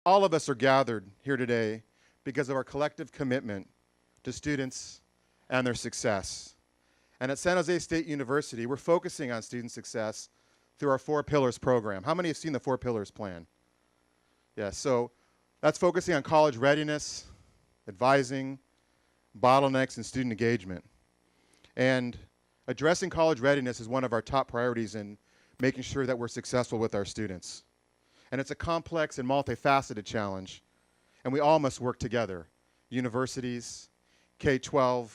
All of us are gathered here today because of our collective commitment to students and their success. And at San Jose State University, we're focusing on student success through our 4 Pillars program. How many have seen the 4 Pillars plan? Yeah, so that's focusing on college readiness, advising, bottlenecks, and student engagement. And addressing college readiness is one of our top priorities in making sure that we're successful with our students. And it's a complex and multifaceted challenge, and we all must work together. Universities, K-12,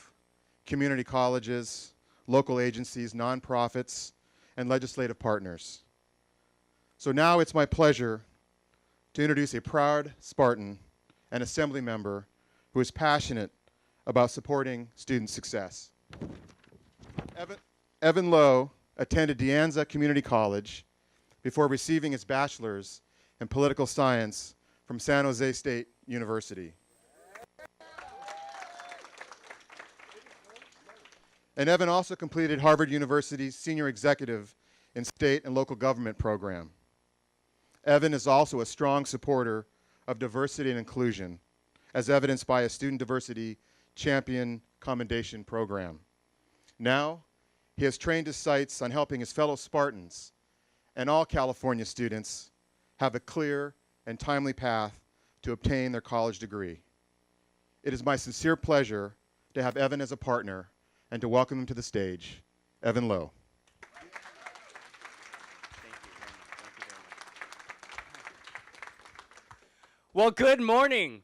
community colleges, local agencies, nonprofits, and legislative partners. So now it's my pleasure to introduce a proud Spartan and Assembly member who is passionate about supporting student success. Evan Lowe attended De Anza Community College before receiving his bachelor's in political science from San Jose State University. And Evan also completed Harvard University's Senior Executive in State and Local Government program. Evan is also a strong supporter of diversity and inclusion, as evidenced by a Student Diversity Champion Commendation program. Now, he has trained his sights on helping his fellow Spartans and all California students have a clear and timely path to obtain their college degree. It is my sincere pleasure to have Evan as a partner and to welcome him to the stage, Evan Lowe. Well, good morning.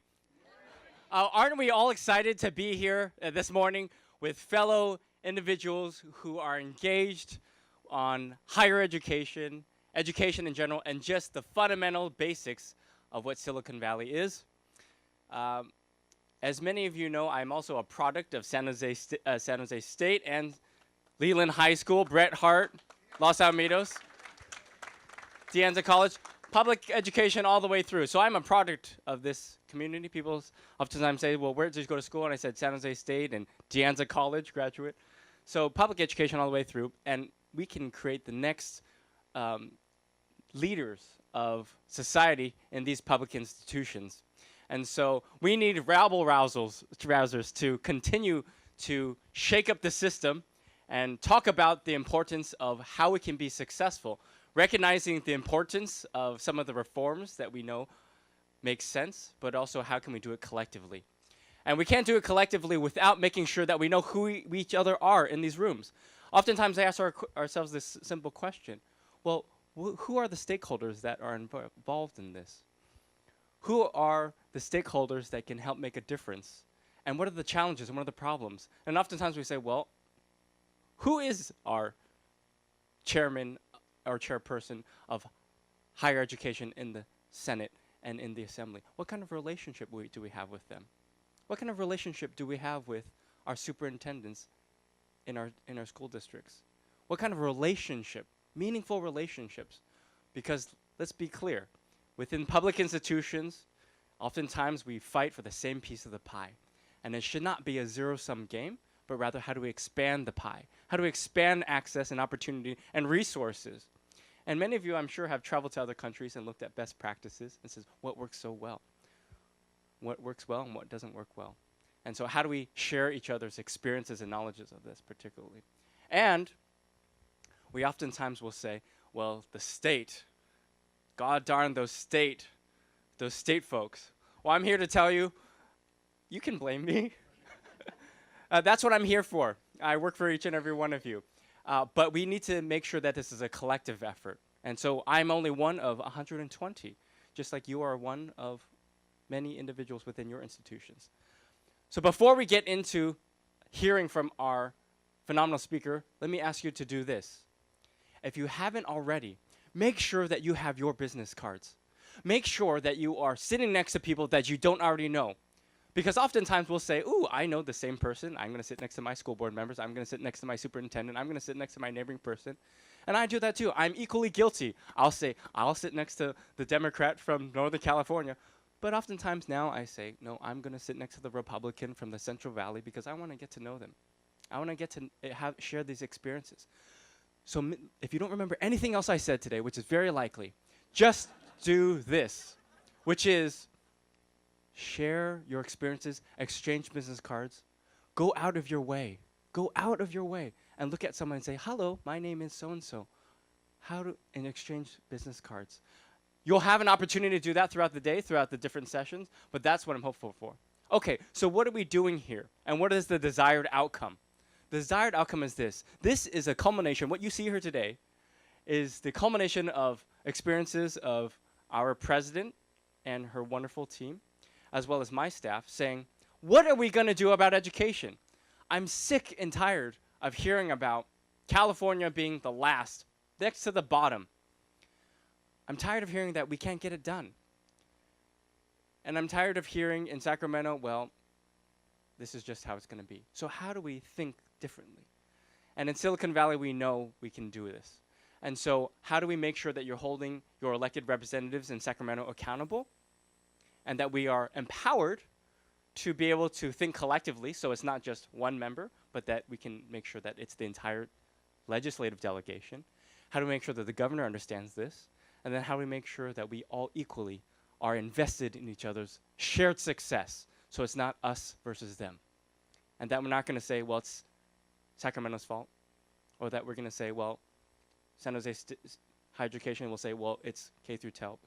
Aren't we all excited to be here this morning with fellow individuals who are engaged on higher education, education in general, and just the fundamental basics of what Silicon Valley is? As many of you know, I'm also a product of San Jose State and Leland High School, Bret Hart, Los Alamitos, De Anza College, public education all the way through. So I'm a product of this community. People oftentimes say, well, where did you go to school? And I said San Jose State and De Anza College graduate. So public education all the way through, and we can create the next leaders of society in these public institutions. And so we need rabble-rousers to continue to shake up the system and talk about the importance of how we can be successful, recognizing the importance of some of the reforms that we know make sense, but also how can we do it collectively. And we can't do it collectively without making sure that we know who we each other are in these rooms. Oftentimes I ask ourselves this simple question. Well, who are the stakeholders that are involved in this? Who are the stakeholders that can help make a difference? And what are the challenges and what are the problems? And oftentimes we say, well, who is our chairman or chairperson of higher education in the Senate and in the Assembly? What kind of relationship do we have with them? What kind of relationship do we have with our superintendents in our school districts? What kind of relationship, meaningful relationships? Because let's be clear, within public institutions, oftentimes we fight for the same piece of the pie. And it should not be a zero-sum game, but rather how do we expand the pie? How do we expand access and opportunity and resources? And many of you, I'm sure, have traveled to other countries and looked at best practices and says, what works so well? What works well and what doesn't work well? And so how do we share each other's experiences and knowledges of this particularly? And we oftentimes will say, well, the state, God darn those state folks. Well, I'm here to tell you, you can blame me. That's what I'm here for. I work for each and every one of you. But we need to make sure that this is a collective effort. And so I'm only one of 120, just like you are one of many individuals within your institutions. So before we get into hearing from our phenomenal speaker, let me ask you to do this. If you haven't already, make sure that you have your business cards. Make sure that you are sitting next to people that you don't already know. Because oftentimes we'll say, ooh, I know the same person. I'm going to sit next to my school board members. I'm going to sit next to my superintendent. I'm going to sit next to my neighboring person. And I do that too. I'm equally guilty. I'll say, I'll sit next to the Democrat from Northern California. But oftentimes now I say, no, I'm going to sit next to the Republican from the Central Valley because I want to get to know them. I want to get to share these experiences. So if you don't remember anything else I said today, which is very likely, just do this. which is share your experiences, exchange business cards, go out of your way. Go out of your way and look at someone and say, hello, my name is so-and-so. And exchange business cards. You'll have an opportunity to do that throughout the day, throughout the different sessions, but that's what I'm hopeful for. Okay, so what are we doing here? And what is the desired outcome? The desired outcome is this. This is a culmination. What you see here today is the culmination of experiences of our president and her wonderful team, as well as my staff, saying, what are we going to do about education? I'm sick and tired of hearing about California being the last, next to the bottom. I'm tired of hearing that we can't get it done. And I'm tired of hearing in Sacramento, well, this is just how it's going to be. So how do we think differently? And in Silicon Valley, we know we can do this. And so how do we make sure that you're holding your elected representatives in Sacramento accountable and that we are empowered to be able to think collectively, so it's not just one member, but that we can make sure that it's the entire legislative delegation? How do we make sure that the governor understands this? And then how do we make sure that we all equally are invested in each other's shared success, so it's not us versus them? And that we're not going to say, well, it's Sacramento's fault, or that we're going to say, well, San Jose higher education will say, well, it's K through 12.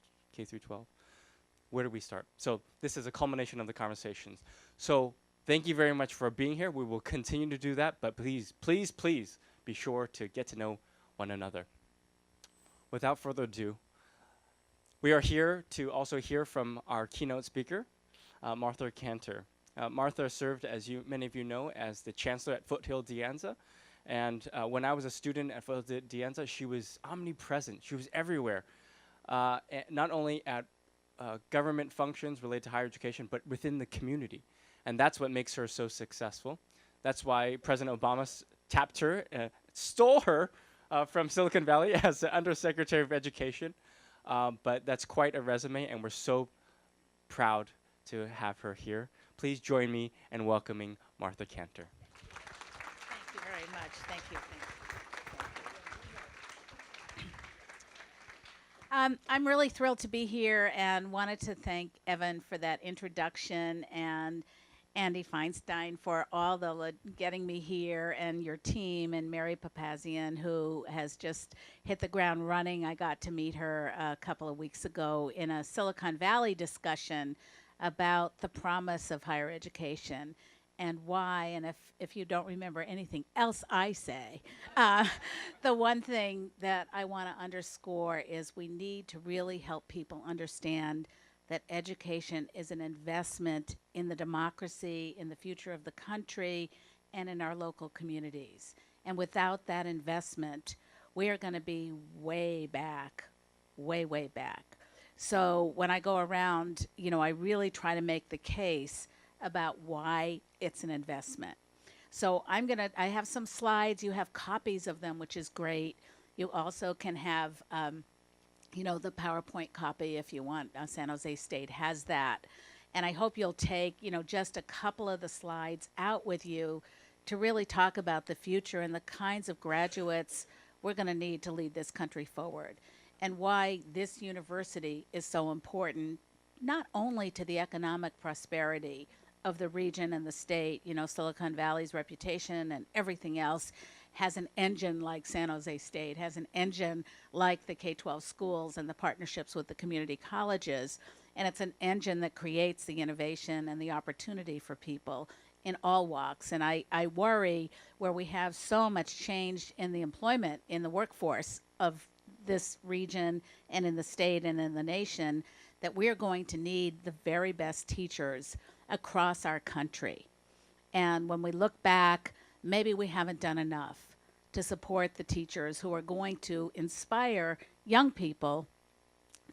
Where do we start? So this is a culmination of the conversations. So thank you very much for being here. We will continue to do that, but please, please, please be sure to get to know one another. Without further ado, we are here to also hear from our keynote speaker, Martha Kanter. Martha served, as many of you know, as the chancellor at Foothill De Anza. And when I was a student at Foothill De Anza, she was omnipresent. She was everywhere, not only at government functions related to higher education, but within the community. And that's what makes her so successful. That's why President Obama tapped her, stole her from Silicon Valley as the Undersecretary of Education. But that's quite a resume, and we're so proud to have her here. Please join me in welcoming Martha Kanter. Thank you very much. Thank you. I'm really thrilled to be here and wanted to thank Evan for that introduction and Andy Feinstein for all the getting me here, and your team, and Mary Papazian, who has just hit the ground running. I got to meet her a couple of weeks ago in a Silicon Valley discussion about the promise of higher education and why. And if you don't remember anything else I say, the one thing that I want to underscore is we need to really help people understand that education is an investment in the democracy, in the future of the country, and in our local communities. And without that investment, we are going to be way back, way, way back. So when I go around, I really try to make the case about why it's an investment. So I have some slides. You have copies of them, which is great. You also can have the PowerPoint copy if you want. San Jose State has that. And I hope you'll take, just a couple of the slides out with you to really talk about the future and the kinds of graduates we're going to need to lead this country forward, and why this university is so important, not only to the economic prosperity of the region and the state. Silicon Valley's reputation and everything else has an engine like San Jose State, has an engine like the K-12 schools and the partnerships with the community colleges. And it's an engine that creates the innovation and the opportunity for people in all walks. And I worry, where we have so much change in the employment, in the workforce of this region and in the state and in the nation, that we're going to need the very best teachers across our country. And when we look back, maybe we haven't done enough to support the teachers who are going to inspire young people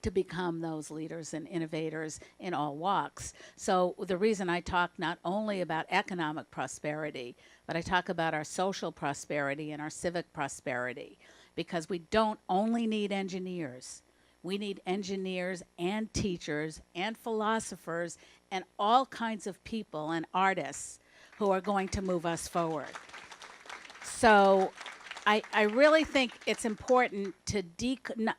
to become those leaders and innovators in all walks. So the reason I talk not only about economic prosperity, but I talk about our social prosperity and our civic prosperity, because we don't only need engineers. We need engineers and teachers and philosophers and all kinds of people and artists who are going to move us forward. So I really think it's important to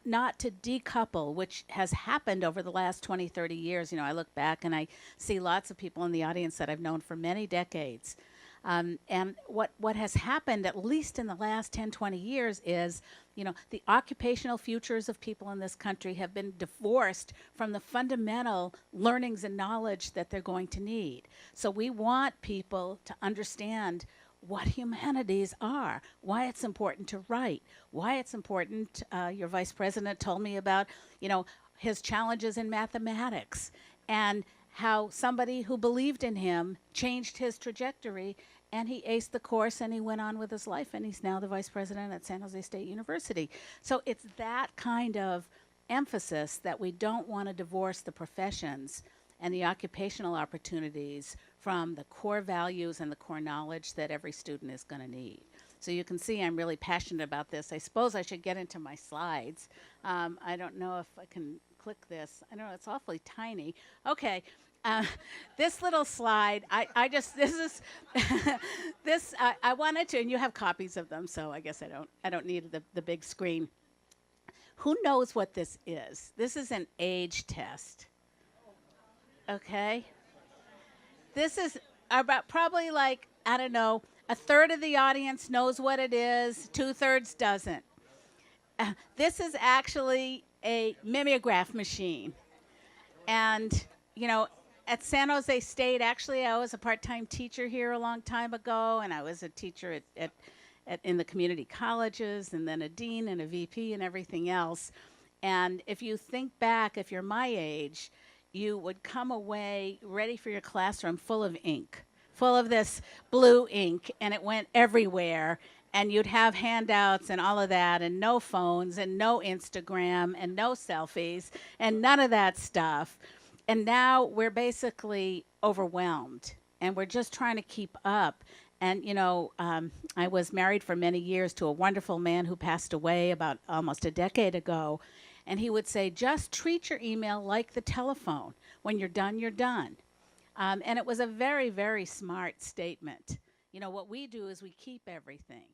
not to decouple, which has happened over the last 20, 30 years. You know, I look back and I see lots of people in the audience that I've known for many decades. And what has happened, at least in the last 10, 20 years, is, you know, the occupational futures of people in this country have been divorced from the fundamental learnings and knowledge that they're going to need. So we want people to understand what humanities are, why it's important to write, why it's important. Your vice president told me about, you know, his challenges in mathematics, and how somebody who believed in him changed his trajectory, and he aced the course and he went on with his life, and he's now the vice president at San Jose State University. So it's that kind of emphasis that we don't want to divorce the professions and the occupational opportunities from the core values and the core knowledge that every student is going to need. So you can see I'm really passionate about this. I suppose I should get into my slides. I don't know if I can click this. I don't know, it's awfully tiny. Okay. This little slide, I wanted to, and you have copies of them, so I guess I don't need the big screen. Who knows what this is? This is an age test. Okay? This is about probably like, I don't know, a third of the audience knows what it is, 2/3 doesn't. This is actually a mimeograph machine. And, you know, at San Jose State, actually, I was a part-time teacher here a long time ago, and I was a teacher in the community colleges, and then a dean and a VP and everything else. And if you think back, if you're my age, you would come away ready for your classroom full of ink, full of this blue ink, and it went everywhere. And you'd have handouts and all of that, and no phones, and no Instagram, and no selfies, and none of that stuff. And now we're basically overwhelmed, and we're just trying to keep up. And, you know, I was married for many years to a wonderful man who passed away about almost a decade ago. And he would say, just treat your email like the telephone. When you're done, you're done. And it was a very, very smart statement. You know, what we do is we keep everything.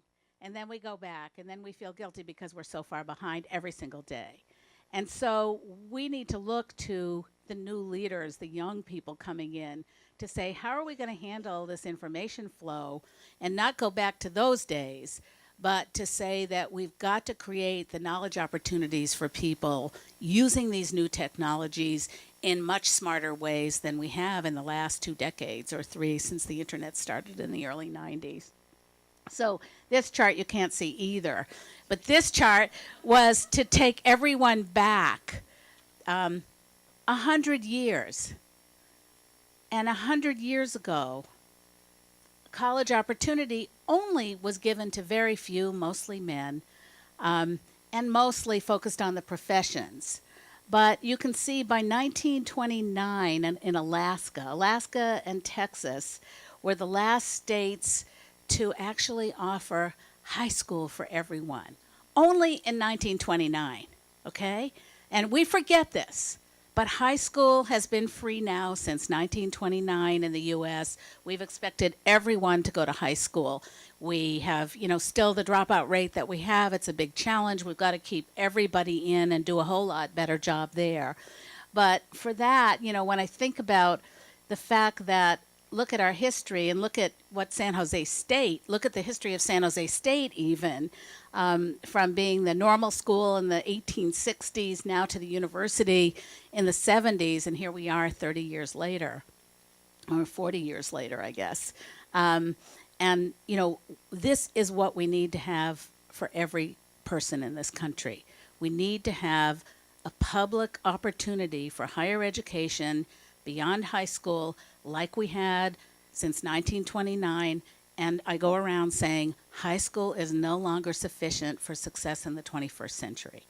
And then we go back, and then we feel guilty because we're so far behind every single day. And so we need to look to the new leaders, the young people coming in, to say, how are we going to handle this information flow, and not go back to those days, but to say that we've got to create the knowledge opportunities for people using these new technologies in much smarter ways than we have in the last 2 decades or 3 since the internet started in the early 90s. So this chart you can't see either. But this chart was to take everyone back 100 years. And 100 years ago, college opportunity only was given to very few, mostly men, and mostly focused on the professions. But you can see by 1929 in Alaska and Texas were the last states to actually offer high school for everyone. Only in 1929, okay? And we forget this, but high school has been free now since 1929 in the U.S. We've expected everyone to go to high school. We have, you know, still the dropout rate that we have. It's a big challenge. We've got to keep everybody in and do a whole lot better job there. But for that, you know, when I think about the fact that look at our history and look at what San Jose State, look at the history of San Jose State even, from being the normal school in the 1860s now to the university in the 70s, and here we are 30 years later, or 40 years later, I guess. And, you know, this is what we need to have for every person in this country. We need to have a public opportunity for higher education beyond high school like we had since 1929, and I go around saying high school is no longer sufficient for success in the 21st century.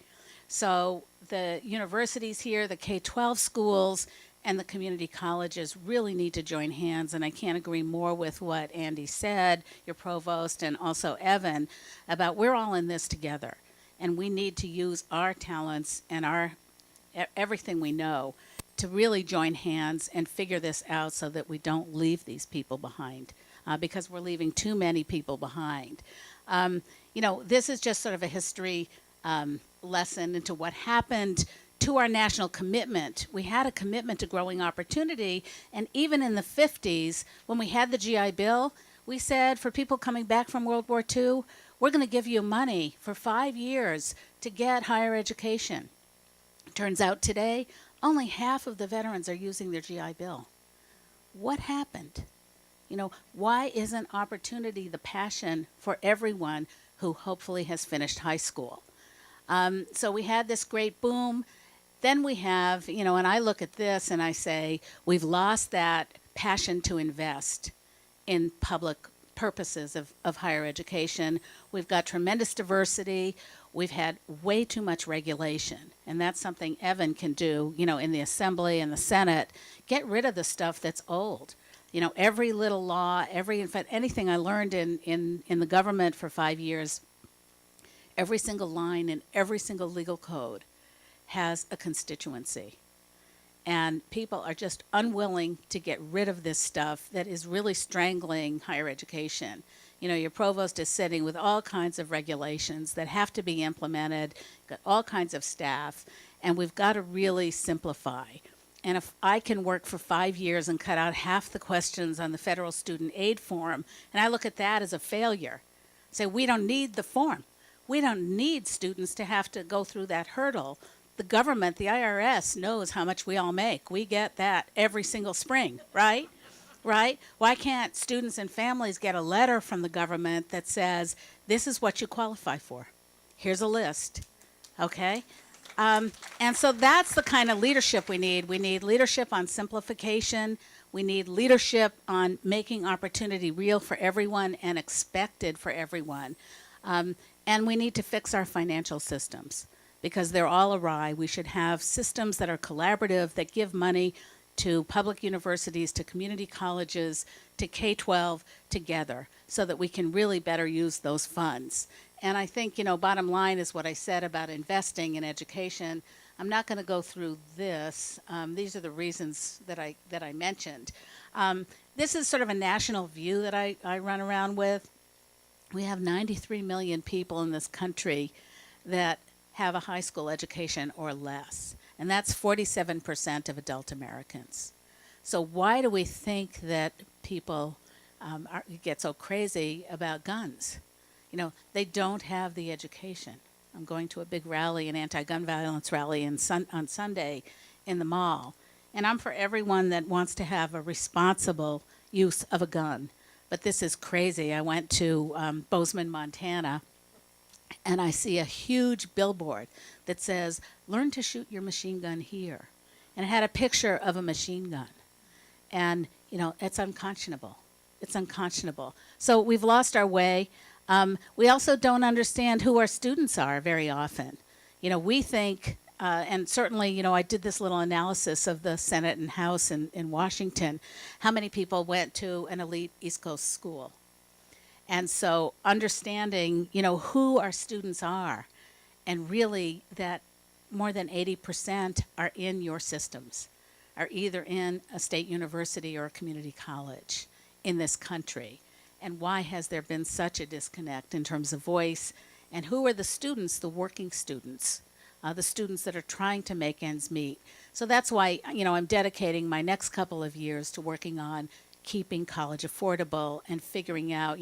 So the universities here, the K-12 schools, and the community colleges really need to join hands, and I can't agree more with what Andy said, your provost, and also Evan, about we're all in this together, and we need to use our talents and everything we know to really join hands and figure this out so that we don't leave these people behind, because we're leaving too many people behind. You This is just sort of a history lesson into what happened to our national commitment. We had a commitment to growing opportunity, and even in the 50s, when we had the GI Bill, we said for people coming back from World War II, we're going to give you money for 5 years to get higher education. Turns out today, only half of the veterans are using their GI Bill. What happened? Why isn't opportunity the passion for everyone who hopefully has finished high school? So we had this great boom. Then we have, and I look at this and I say, we've lost that passion to invest in public purposes of higher education. We've got tremendous diversity. We've had way too much regulation. And that's something Evan can do, in the Assembly and the Senate. Get rid of the stuff that's old. Every little law, in fact, anything I learned in the government for 5 years, every single line in every single legal code has a constituency. And people are just unwilling to get rid of this stuff that is really strangling higher education. Your provost is sitting with all kinds of regulations that have to be implemented, got all kinds of staff, and we've got to really simplify. And if I can work for 5 years and cut out half the questions on the federal student aid form, and I look at that as a failure, say we don't need the form. We don't need students to have to go through that hurdle. The government, the IRS, knows how much we all make. We get that every single spring, right? Right? Why can't students and families get a letter from the government that says, this is what you qualify for? Here's a list, okay? And so that's the kind of leadership we need. We need leadership on simplification. We need leadership on making opportunity real for everyone and expected for everyone. And we need to fix our financial systems because they're all awry. We should have systems that are collaborative, that give money to public universities, to community colleges, to K-12 together so that we can really better use those funds. And I think, bottom line is what I said about investing in education. I'm not going to go through this. These are the reasons that I mentioned. This is sort of a national view that I run around with. We have 93 million people in this country that have a high school education or less. And that's 47% of adult Americans. So why do we think that people get so crazy about guns? They don't have the education. I'm going to a big rally, an anti-gun violence rally on Sunday in the mall. And I'm for everyone that wants to have a responsible use of a gun. But this is crazy. I went to Bozeman, Montana, and I see a huge billboard that says, learn to shoot your machine gun here. And it had a picture of a machine gun. And, it's unconscionable. It's unconscionable. So we've lost our way. We also don't understand who our students are very often. We think, and certainly, I did this little analysis of the Senate and House in Washington, how many people went to an elite East Coast school. And so understanding, who our students are, and really that more than 80% are in your systems, are either in a state university or a community college in this country. And why has there been such a disconnect in terms of voice? And who are the students, the working students, the students that are trying to make ends meet? So that's why, I'm dedicating my next couple of years to working on keeping college affordable and figuring out,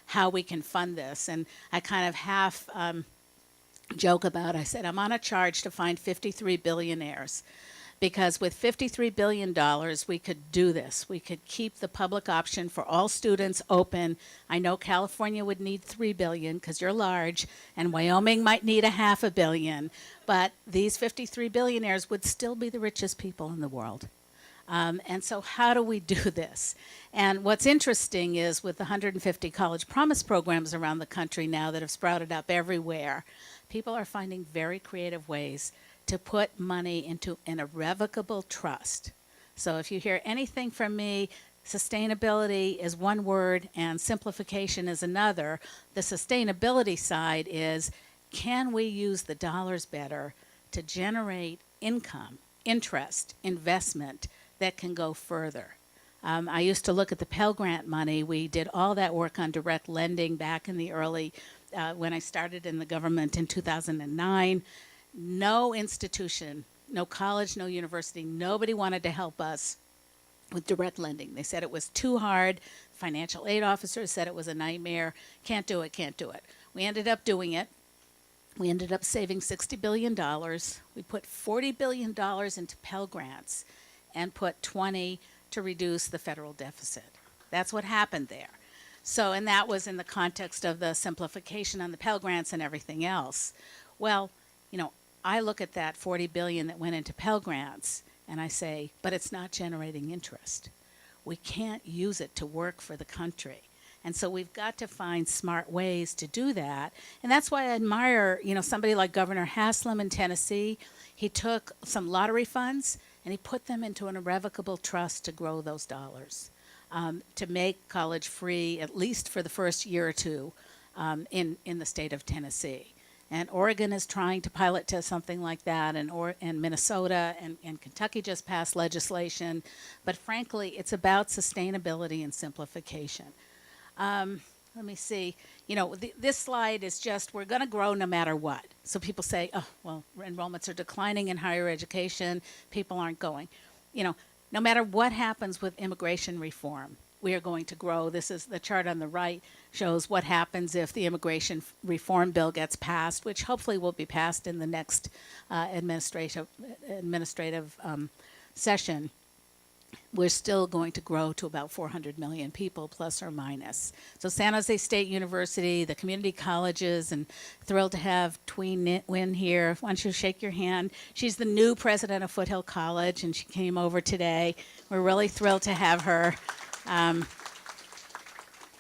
how we can fund this. And I kind of half joke about, I said, I'm on a charge to find 53 billionaires. Because with $53 billion, we could do this. We could keep the public option for all students open. I know California would need $3 billion because you're large, and Wyoming might need $500 million. But these 53 billionaires would still be the richest people in the world. And so how do we do this? And what's interesting is with the 150 college promise programs around the country now that have sprouted up everywhere, people are finding very creative ways to put money into an irrevocable trust. So if you hear anything from me, sustainability is one word and simplification is another. The sustainability side is, can we use the dollars better to generate income, interest, investment that can go further? I used to look at the Pell Grant money. We did all that work on direct lending back in the early when I started in the government in 2009. No institution, no college, no university, nobody wanted to help us with direct lending. They said it was too hard. Financial aid officers said it was a nightmare. Can't do it, can't do it. We ended up doing it. We ended up saving $60 billion. We put $40 billion into Pell Grants and put 20 to reduce the federal deficit. That's what happened there. So, and that was in the context of the simplification on the Pell Grants and everything else. Well, you know, I look at that 40 billion that went into Pell Grants and I say, but it's not generating interest. We can't use it to work for the country. And so we've got to find smart ways to do that. And that's why I admire, you know, somebody like Governor Haslam in Tennessee. He took some lottery funds and he put them into an irrevocable trust to grow those dollars, to make college free, at least for the first year or two, in the state of Tennessee. And Oregon is trying to pilot to something like that, and Minnesota and Kentucky just passed legislation. But frankly, it's about sustainability and simplification. Let me see. You know, this slide is just, we're going to grow no matter what. So people say, oh, well, enrollments are declining in higher education. People aren't going. You know, no matter what happens with immigration reform, we are going to grow. This is the chart on the right, shows what happens if the immigration reform bill gets passed, which hopefully will be passed in the next administrative session. We're still going to grow to about 400 million people, plus or minus. So San Jose State University, the community colleges, and thrilled to have Tween Nguyen here. Why don't you shake your hand? She's the new president of Foothill College, and she came over today. We're really thrilled to have her.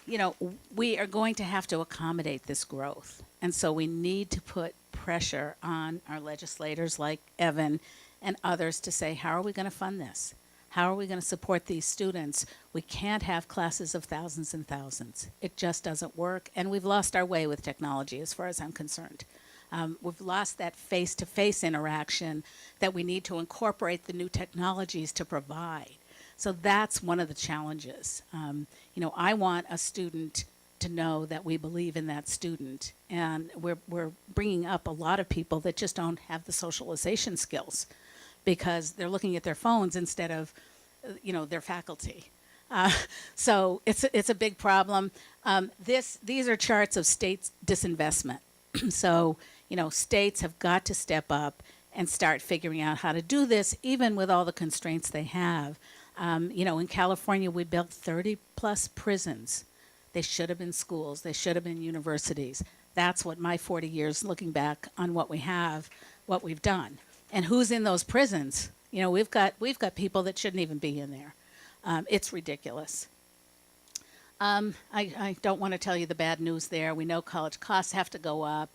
You know, we are going to have to accommodate this growth. And so we need to put pressure on our legislators like Evan and others to say, how are we going to fund this? How are we going to support these students? We can't have classes of thousands and thousands. It just doesn't work. And we've lost our way with technology as far as I'm concerned. We've lost that face-to-face interaction that we need to incorporate the new technologies to provide. So that's one of the challenges. You know, I want a student to know that we believe in that student. And we're bringing up a lot of people that just don't have the socialization skills, because they're looking at their phones instead of, you know, their faculty. So it's a big problem. These are charts of states' disinvestment. So, you know, states have got to step up and start figuring out how to do this, even with all the constraints they have. You know, in California, we built 30 plus prisons. They should have been schools. They should have been universities. That's what my 40 years looking back on what we have, what we've done. And who's in those prisons? You know, we've got people that shouldn't even be in there. It's ridiculous. I don't want to tell you the bad news there. We know college costs have to go up,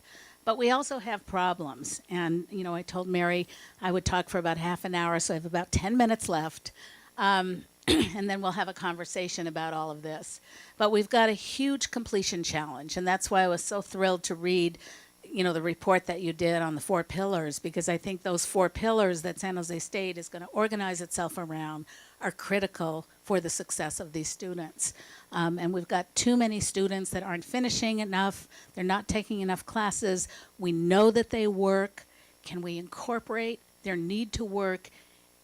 but we also have problems. And, you know, I told Mary I would talk for about half an hour, so I have about 10 minutes left. And then we'll have a conversation about all of this. But we've got a huge completion challenge, and that's why I was so thrilled to read, you know, the report that you did on the 4 pillars, because I think those 4 pillars that San Jose State is going to organize itself around are critical for the success of these students. And we've got too many students that aren't finishing enough. They're not taking enough classes. We know that they work. Can we incorporate their need to work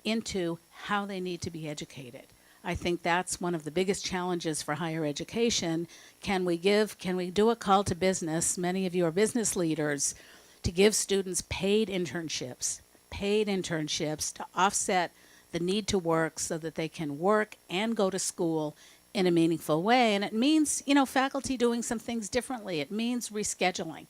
into how they need to be educated? I think that's one of the biggest challenges for higher education. Can we do a call to business? Many of you are business leaders, to give students paid internships to offset the need to work so that they can work and go to school in a meaningful way. And it means, you know, faculty doing some things differently. It means rescheduling.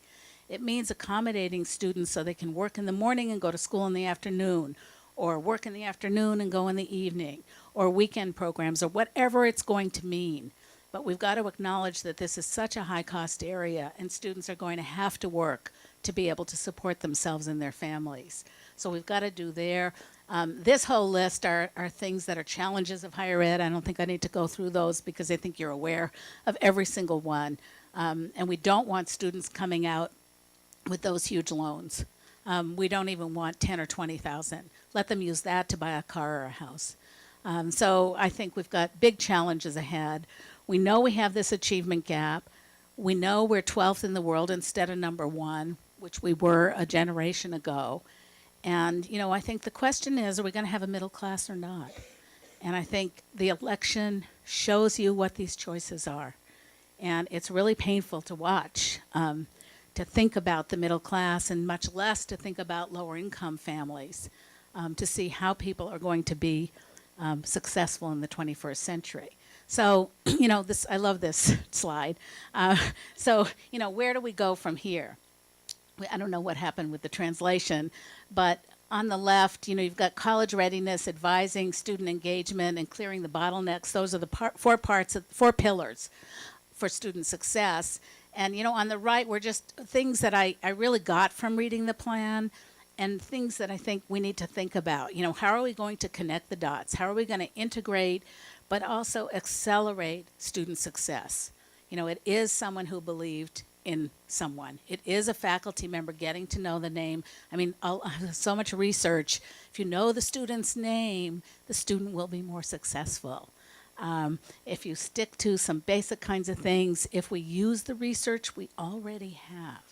It means accommodating students so they can work in the morning and go to school in the afternoon, or work in the afternoon and go in the evening, or weekend programs, or whatever it's going to mean. But we've got to acknowledge that this is such a high-cost area, and students are going to have to work to be able to support themselves and their families. So we've got to do there. This whole list are things that are challenges of higher ed. I don't think I need to go through those because I think you're aware of every single one. And we don't want students coming out with those huge loans. We don't even want 10 or 20,000. Let them use that to buy a car or a house. So I think we've got big challenges ahead. We know we have this achievement gap. We know we're 12th in the world instead of number one, which we were a generation ago. And, I think the question is, are we going to have a middle class or not? And I think the election shows you what these choices are. And it's really painful to watch, to think about the middle class, and much less to think about lower income families, to see how people are going to be successful in the 21st century. So, I love this slide. So, where do we go from here? I don't know what happened with the translation, but on the left, you've got college readiness, advising, student engagement, and clearing the bottlenecks. Those are the four pillars for student success. And, on the right were just things that I really got from reading the plan, and things that I think we need to think about. How are we going to connect the dots? How are we going to integrate, but also accelerate student success? It is someone who believed in someone. It is a faculty member getting to know the name. I mean, so much research. If you know the student's name, the student will be more successful. If you stick to some basic kinds of things, if we use the research we already have.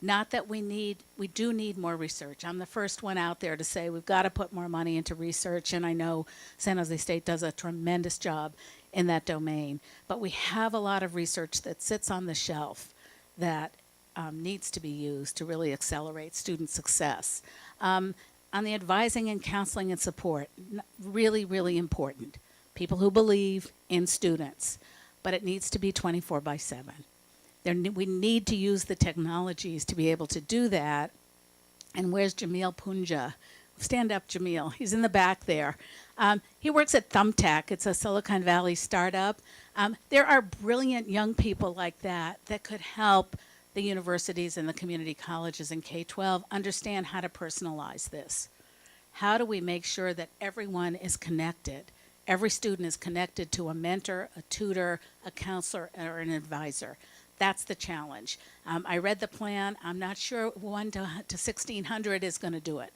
Not that we do need more research. I'm the first one out there to say we've got to put more money into research, and I know San Jose State does a tremendous job in that domain. But we have a lot of research that sits on the shelf that needs to be used to really accelerate student success. On the advising and counseling and support, really, really important. People who believe in students, but it needs to be 24/7. We need to use the technologies to be able to do that. And where's Jamil Punja? Stand up, Jamil. He's in the back there. He works at Thumbtack. It's a Silicon Valley startup. There are brilliant young people like that could help the universities and the community colleges and K-12 understand how to personalize this. How do we make sure that everyone is connected? Every student is connected to a mentor, a tutor, a counselor, or an advisor. That's the challenge. I read the plan. I'm not sure 1 to 1,600 is going to do it.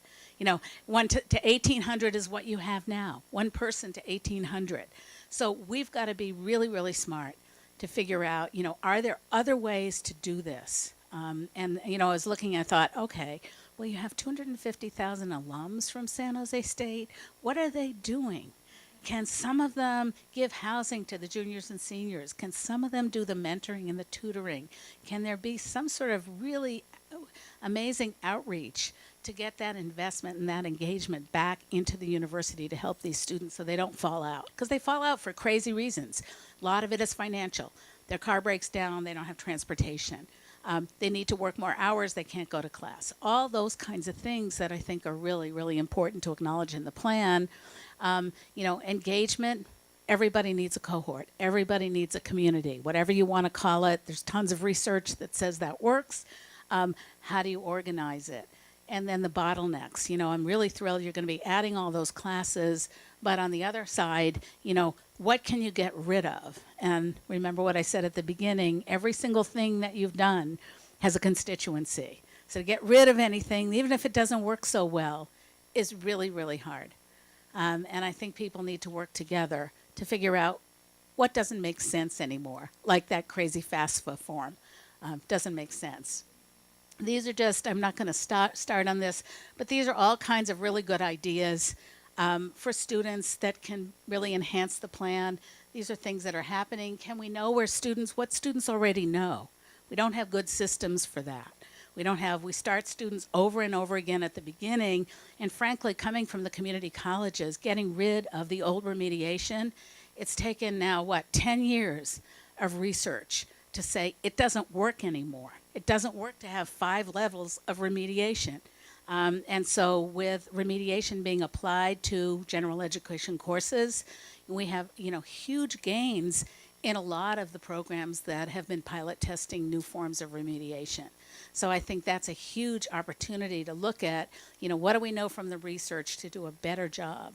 1 to 1,800 is what you have now. One person to 1,800. So we've got to be really, really smart to figure out, are there other ways to do this? And I was looking, I thought, okay, well, you have 250,000 alums from San Jose State. What are they doing? Can some of them give housing to the juniors and seniors? Can some of them do the mentoring and the tutoring? Can there be some sort of really amazing outreach to get that investment and that engagement back into the university to help these students so they don't fall out? Because they fall out for crazy reasons. A lot of it is financial. Their car breaks down, they don't have transportation. They need to work more hours, they can't go to class. All those kinds of things that I think are really, really important to acknowledge in the plan. Engagement, everybody needs a cohort. Everybody needs a community. Whatever you want to call it, there's tons of research that says that works. How do you organize it? And then the bottlenecks. I'm really thrilled you're going to be adding all those classes. But on the other side, what can you get rid of? And remember what I said at the beginning, every single thing that you've done has a constituency. So to get rid of anything, even if it doesn't work so well, is really, really hard. And I think people need to work together to figure out what doesn't make sense anymore, like that crazy FAFSA form. Doesn't make sense. These are just, I'm not going to start on this, but these are all kinds of really good ideas for students that can really enhance the plan. These are things that are happening. Can we know what students already know? We don't have good systems for that. We start students over and over again at the beginning, and frankly, coming from the community colleges, getting rid of the old remediation, it's taken now, 10 years of research to say it doesn't work anymore. It doesn't work to have 5 levels of remediation. And so with remediation being applied to general education courses, we have, huge gains in a lot of the programs that have been pilot testing new forms of remediation. So I think that's a huge opportunity to look at, what do we know from the research to do a better job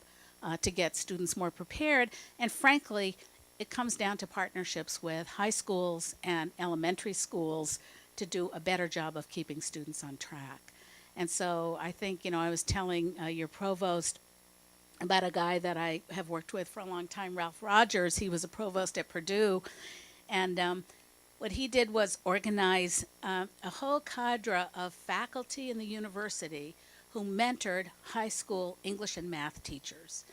to get students more prepared. And frankly, it comes down to partnerships with high schools and elementary schools to do a better job of keeping students on track. And so I think, I was telling your provost about a guy that I have worked with for a long time, Ralph Rogers. He was a provost at Purdue. And what he did was organize a whole cadre of faculty in the university who mentored high school English and math teachers.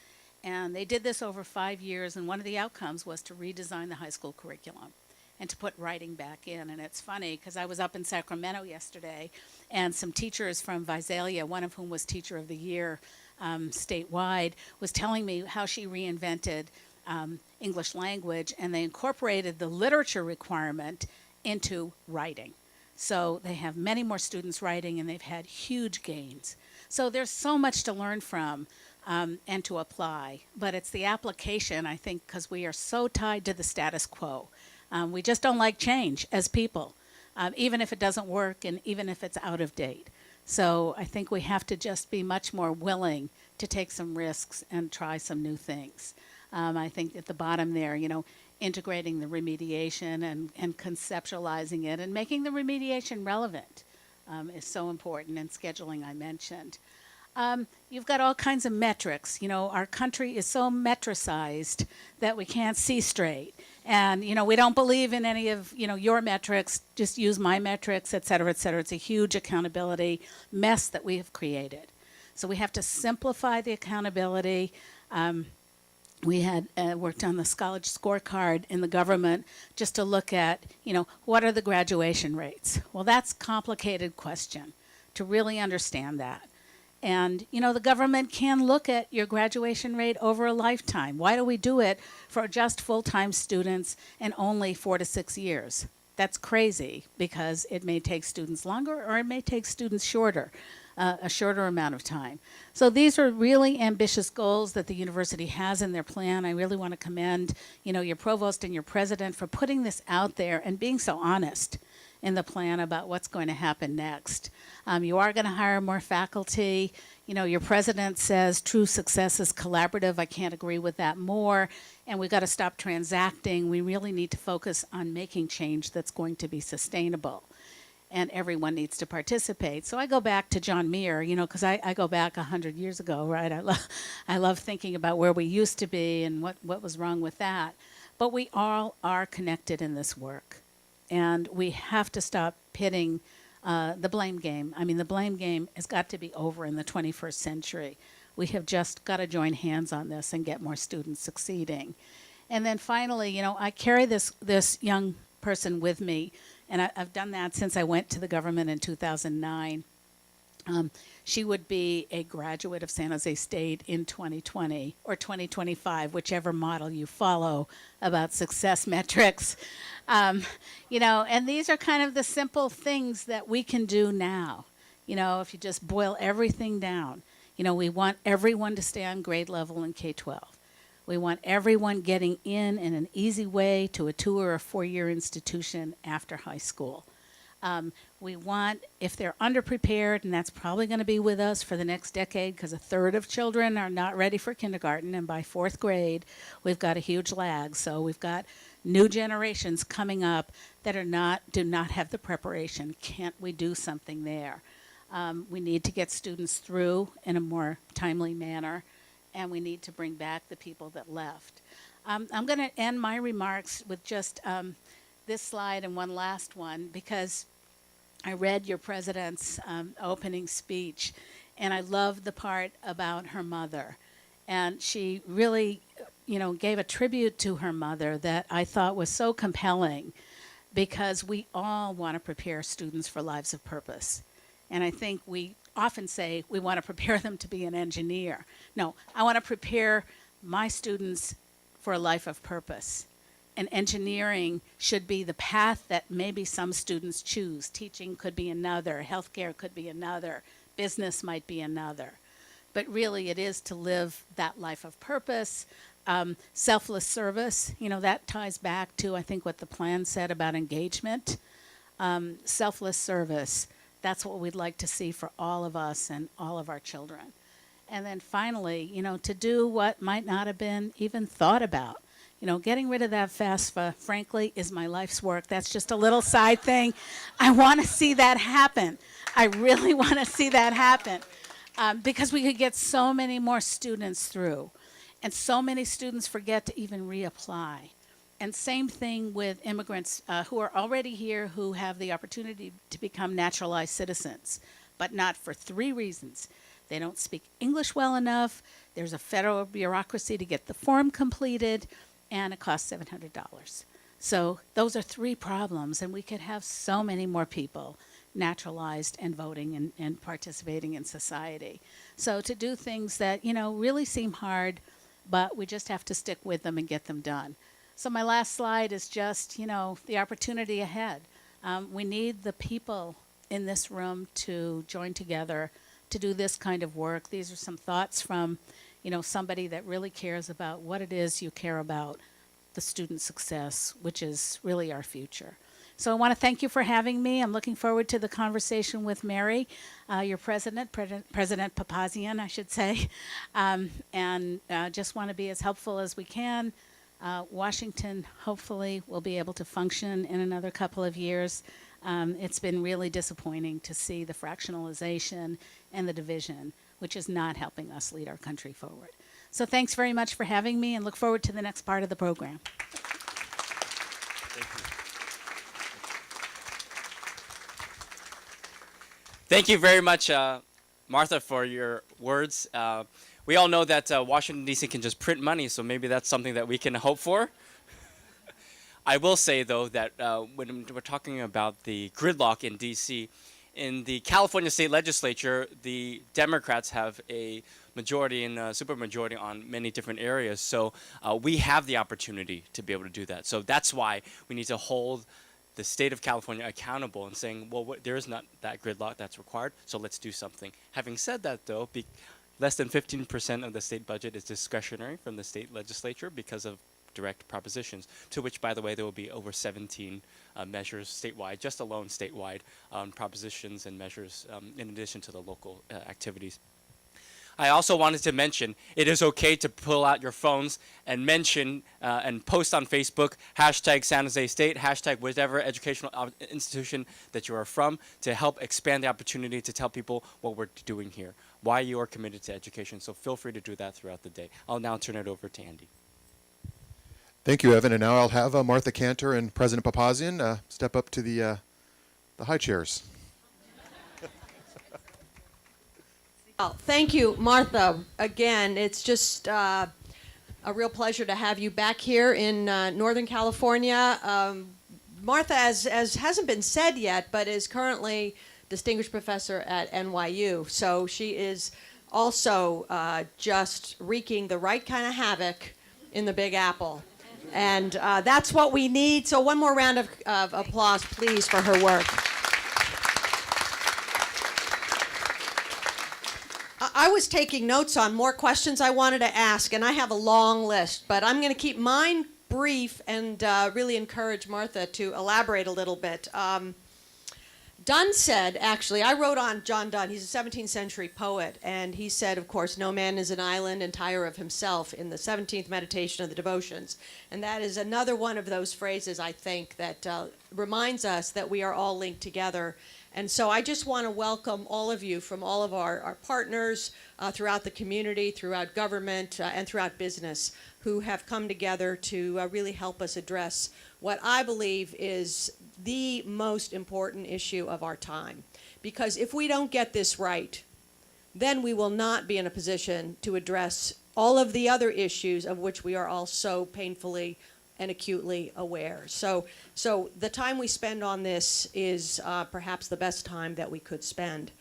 And they did this over 5 years, and one of the outcomes was to redesign the high school curriculum and to put writing back in. And it's funny because I was up in Sacramento yesterday, and some teachers from Visalia, one of whom was Teacher of the Year statewide, was telling me how she reinvented English language, and they incorporated the literature requirement into writing. So they have many more students writing, and they've had huge gains. So there's so much to learn from and to apply, but it's the application, I think, because we are so tied to the status quo. We just don't like change as people, even if it doesn't work and even if it's out of date. So I think we have to just be much more willing to take some risks and try some new things. I think at the bottom there, you know, integrating the remediation and conceptualizing it and making the remediation relevant is so important, and scheduling I mentioned. You've got all kinds of metrics. You know, our country is so metricized that we can't see straight. And, you know, we don't believe in any of, you know, your metrics, just use my metrics, et cetera, et cetera. It's a huge accountability mess that we have created. So we have to simplify the accountability. We had worked on the college scorecard in the government just to look at, you know, what are the graduation rates? Well, that's a complicated question to really understand that. And, you know, the government can look at your graduation rate over a lifetime. Why do we do it for just full-time students and only 4 to 6 years? That's crazy, because it may take students longer or it may take students shorter, a shorter amount of time. So these are really ambitious goals that the university has in their plan. I really want to commend, you know, your provost and your president for putting this out there and being so honest in the plan about what's going to happen next. You are going to hire more faculty. You know, your president says true success is collaborative. I can't agree with that more. And we've got to stop transacting. We really need to focus on making change that's going to be sustainable. And everyone needs to participate. So I go back to John Muir, you know, because I go back 100 years ago, right? I love thinking about where we used to be and what was wrong with that. But we all are connected in this work. And we have to stop pitting the blame game. I mean, the blame game has got to be over in the 21st century. We have just got to join hands on this and get more students succeeding. And then finally, you know, I carry this young person with me, and I've done that since I went to the government in 2009. She would be a graduate of San Jose State in 2020 or 2025, whichever model you follow about success metrics. You know, and these are kind of the simple things that we can do now. You know, if you just boil everything down, you know, we want everyone to stay on grade level in K-12. We want everyone getting in an easy way to a 2 or a 4-year institution after high school. We want, if they're underprepared, and that's probably going to be with us for the next decade, because a third of children are not ready for kindergarten, and by 4th grade, we've got a huge lag. So we've got new generations coming up that do not have the preparation. Can't we do something there? We need to get students through in a more timely manner, and we need to bring back the people that left. I'm going to end my remarks with just this slide and one last one, because I read your president's opening speech, and I loved the part about her mother. And she really, you know, gave a tribute to her mother that I thought was so compelling, because we all want to prepare students for lives of purpose. And I think we often say we want to prepare them to be an engineer. No, I want to prepare my students for a life of purpose. And engineering should be the path that maybe some students choose. Teaching could be another, healthcare could be another, business might be another. But really it is to live that life of purpose. Selfless service, you know, that ties back to, I think, what the plan said about engagement. Selfless service, that's what we'd like to see for all of us and all of our children. And then finally, you know, to do what might not have been even thought about. You know, getting rid of that FAFSA, frankly, is my life's work. That's just a little side thing. I want to see that happen. I really want to see that happen, because we could get so many more students through. And so many students forget to even reapply. And same thing with immigrants who are already here, who have the opportunity to become naturalized citizens, but not for 3 reasons. They don't speak English well enough, there's a federal bureaucracy to get the form completed, and it costs $700. So those are 3 problems, and we could have so many more people naturalized and voting and participating in society. So to do things that, really seem hard, but we just have to stick with them and get them done. So my last slide is just, the opportunity ahead. We need the people in this room to join together to do this kind of work. These are some thoughts from, somebody that really cares about what it is you care about, the student success, which is really our future. So I want to thank you for having me. I'm looking forward to the conversation with Mary, your president, President Papazian, I should say, and just want to be as helpful as we can. Washington hopefully will be able to function in another couple of years. It's been really disappointing to see the fractionalization and the division, which is not helping us lead our country forward. So thanks very much for having me, and look forward to the next part of the program. Thank you very much, Martha, for your words. We all know that Washington, D.C. can just print money, so maybe that's something that we can hope for. I will say, though, that when we're talking about the gridlock in D.C., in the California state legislature, the Democrats have a majority and a supermajority on many different areas. So we have the opportunity to be able to do that. So that's why we need to hold the state of California accountable and saying, well, there is not that gridlock that's required, so let's do something. Having said that, though, less than 15% of the state budget is discretionary from the state legislature because of direct propositions, to which, by the way, there will be over 17 measures statewide, just alone statewide, propositions and measures in addition to the local activities. I also wanted to mention, it is okay to pull out your phones and mention and post on Facebook, hashtag San Jose State, hashtag whatever educational institution that you are from, to help expand the opportunity to tell people what we're doing here, why you are committed to education. So feel free to do that throughout the day. I'll now turn it over to Andy. Thank you, Evan. And now I'll have Martha Kanter and President Papazian step up to the high chairs. Well, thank you, Martha. Again, it's just a real pleasure to have you back here in Northern California. Martha, as hasn't been said yet, but is currently distinguished professor at NYU. So she is also just wreaking the right kind of havoc in the Big Apple. And that's what we need. So one more round of applause, please, for her work. I was taking notes on more questions I wanted to ask, and I have a long list, but I'm going to keep mine brief and really encourage Martha to elaborate a little bit. Donne said, actually, I wrote on John Donne, he's a 17th century poet, and he said, of course, no man is an island entire of himself in the 17th meditation of the devotions. And that is another one of those phrases, I think, that reminds us that we are all linked together. And so I just want to welcome all of you from all of our partners throughout the community, throughout government, and throughout business who have come together to really help us address what I believe is the most important issue of our time. Because if we don't get this right, then we will not be in a position to address all of the other issues of which we are all so painfully and acutely aware. So the time we spend on this is perhaps the best time that we could spend.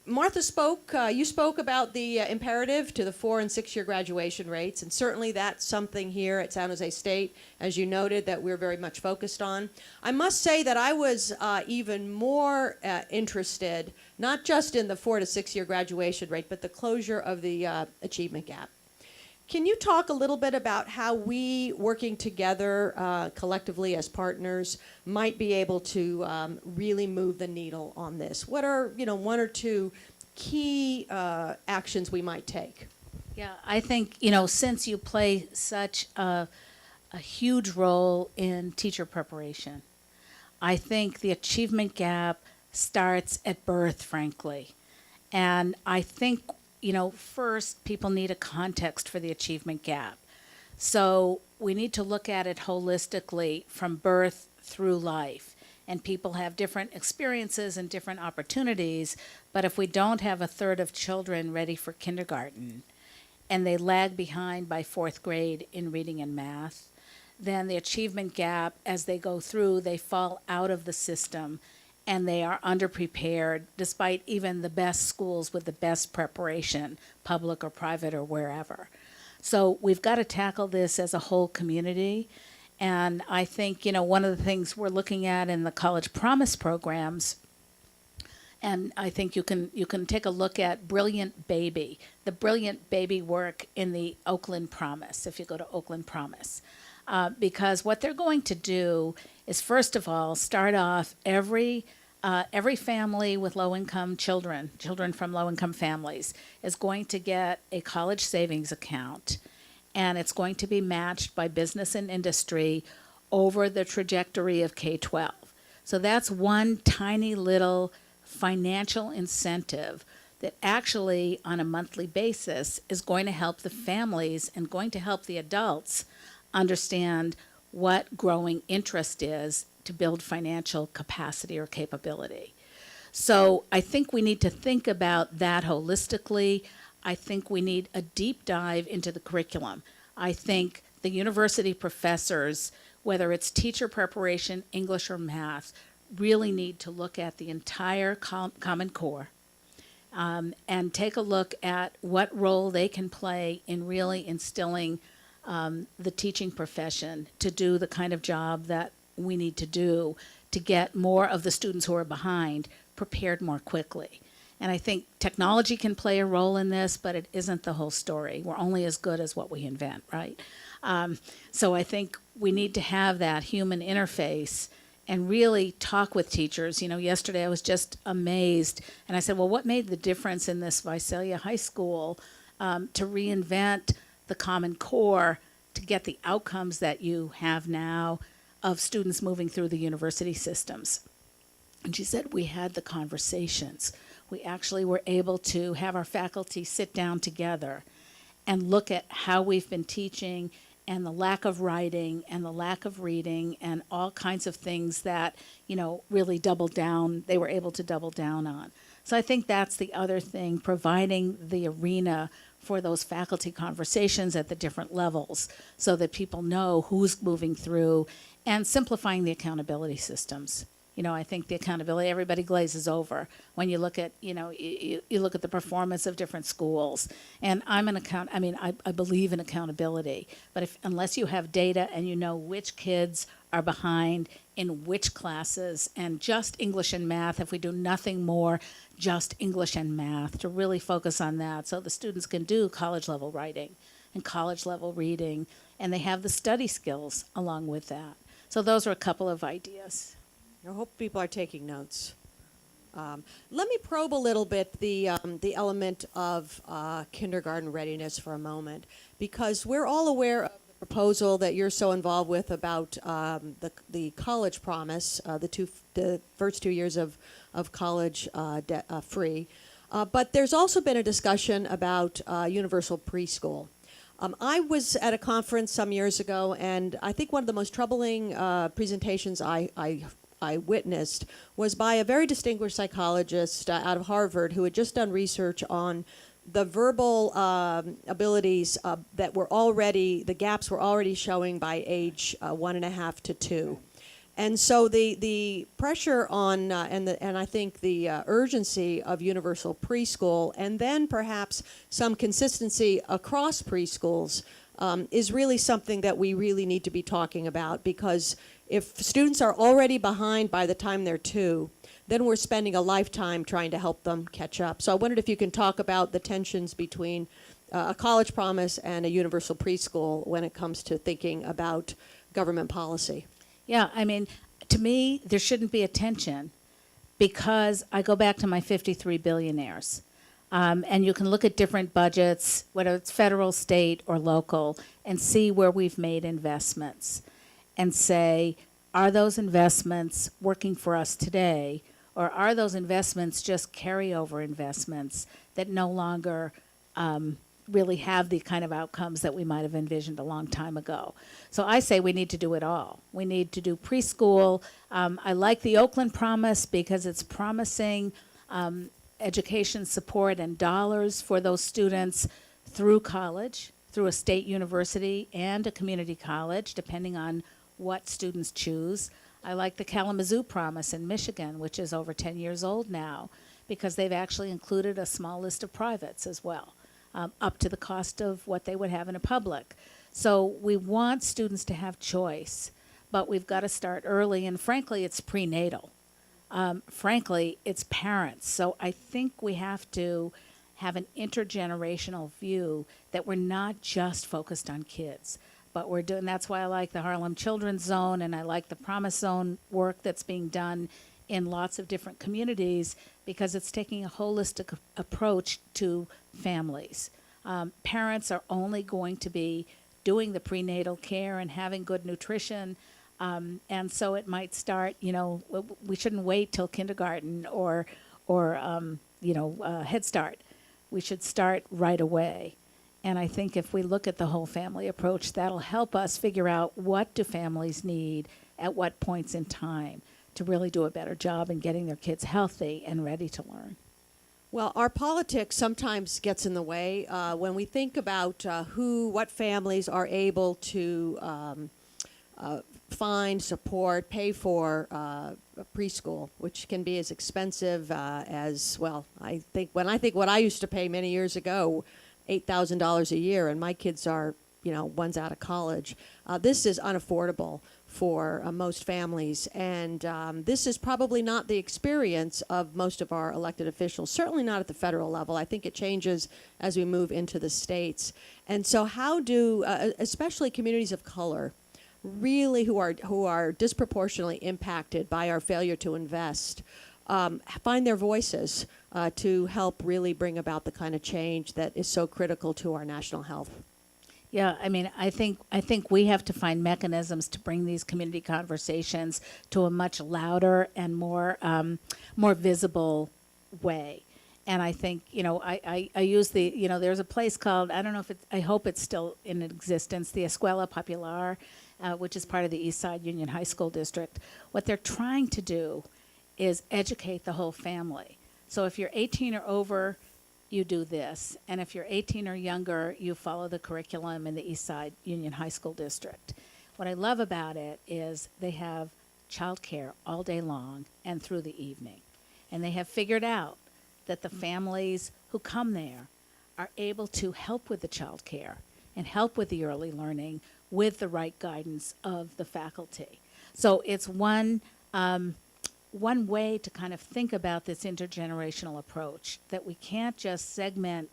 Martha spoke, you spoke about the imperative to the 4- and 6-year graduation rates, and certainly that's something here at San Jose State, as you noted, that we're very much focused on. I must say that I was even more interested, not just in the 4- to 6-year graduation rate, but the closure of the achievement gap. Can you talk a little bit about how we, working together collectively as partners, might be able to really move the needle on this? What are, 1 or 2 key actions we might take? Yeah, I think, since you play such a huge role in teacher preparation, I think the achievement gap starts at birth, frankly. And I think, first people need a context for the achievement gap. So we need to look at it holistically from birth through life. And people have different experiences and different opportunities, but if we don't have a third of children ready for kindergarten, and they lag behind by fourth grade in reading and math, then the achievement gap, as they go through, they fall out of the system, and they are underprepared despite even the best schools with the best preparation, public or private or wherever. So we've got to tackle this as a whole community. And I think, one of the things we're looking at in the College Promise programs, and I think you can take a look at Brilliant Baby, the Brilliant Baby work in the Oakland Promise, if you go to Oakland Promise. Because what they're going to do is, first of all, start off every family with low-income children from low-income families, is going to get a college savings account, and it's going to be matched by business and industry over the trajectory of K-12. So that's one tiny little financial incentive that actually, on a monthly basis, is going to help the families and going to help the adults understand what growing interest is to build financial capacity or capability. So I think we need to think about that holistically. I think we need a deep dive into the curriculum. I think the university professors, whether it's teacher preparation, English or math, really need to look at the entire Common Core and take a look at what role they can play in really instilling the teaching profession to do the kind of job that we need to do to get more of the students who are behind prepared more quickly. And I think technology can play a role in this, but it isn't the whole story. We're only as good as what we invent, right? So I think we need to have that human interface and really talk with teachers. Yesterday I was just amazed, and I said, well, what made the difference in this Visalia High School to reinvent the Common Core to get the outcomes that you have now of students moving through the university systems? And she said, we had the conversations. We actually were able to have our faculty sit down together and look at how we've been teaching and the lack of writing and the lack of reading and all kinds of things that, really they were able to double down on. So I think that's the other thing, providing the arena for those faculty conversations at the different levels so that people know who's moving through, and simplifying the accountability systems. I think the accountability, everybody glazes over when you look at, you look at the performance of different schools. And I believe in accountability, but unless you have data and you know which kids are behind in which classes, and just English and math, if we do nothing more, just English and math, to really focus on that so the students can do college level writing and college level reading, and they have the study skills along with that. So those are a couple of ideas. I hope people are taking notes. Let me probe a little bit the element of kindergarten readiness for a moment, because we're all aware of the proposal that you're so involved with about the College Promise, the first 2 years of college free. But there's also been a discussion about universal preschool. I was at a conference some years ago, and I think one of the most troubling presentations I witnessed was by a very distinguished psychologist out of Harvard who had just done research on the verbal abilities that were the gaps were already showing by age 1.5 to 2. And so the pressure on, and I think the urgency of universal preschool, and then perhaps some consistency across preschools, is really something that we really need to be talking about, because if students are already behind by the time they're 2, then we're spending a lifetime trying to help them catch up. So I wondered if you can talk about the tensions between a College Promise and a universal preschool when it comes to thinking about government policy. Yeah, to me, there shouldn't be a tension, because I go back to my 53 billionaires. And you can look at different budgets, whether it's federal, state, or local, and see where we've made investments and say, are those investments working for us today, or are those investments just carryover investments that no longer really have the kind of outcomes that we might have envisioned a long time ago. So I say we need to do it all. We need to do preschool. I like the Oakland Promise because it's promising education support and dollars for those students through college, through a state university and a community college, depending on what students choose. I like the Kalamazoo Promise in Michigan, which is over 10 years old now, because they've actually included a small list of privates as well, up to the cost of what they would have in a public. So we want students to have choice, but we've got to start early, and frankly, it's prenatal. Frankly, it's parents. So I think we have to have an intergenerational view that we're not just focused on kids, but we're doing, that's why I like the Harlem Children's Zone, and I like the Promise Zone work that's being done in lots of different communities, because it's taking a holistic approach to families. Parents are only going to be doing the prenatal care and having good nutrition, and so it might start, we shouldn't wait till kindergarten or Head Start. We should start right away. And I think if we look at the whole family approach, that'll help us figure out what do families need at what points in time to really do a better job in getting their kids healthy and ready to learn. Well, our politics sometimes gets in the way when we think about what families are able to find, support, pay for preschool, which can be as expensive as, well, I think what I used to pay many years ago, $8,000 a year, and my kids are, one's out of college. This is unaffordable for most families, and this is probably not the experience of most of our elected officials, certainly not at the federal level. I think it changes as we move into the states. And so how do, especially communities of color, really who are disproportionately impacted by our failure to invest, find their voices to help really bring about the kind of change that is so critical to our national health? Yeah, I think we have to find mechanisms to bring these community conversations to a much louder and more visible way. And I think, I use there's a place called, I hope it's still in existence, the Escuela Popular, which is part of the East Side Union High School District. What they're trying to do is educate the whole family. So if you're 18 or over, you do this. And if you're 18 or younger, you follow the curriculum in the East Side Union High School District. What I love about it is they have childcare all day long and through the evening. And they have figured out that the families who come there are able to help with the childcare and help with the early learning with the right guidance of the faculty. So it's one way to kind of think about this intergenerational approach, that we can't just segment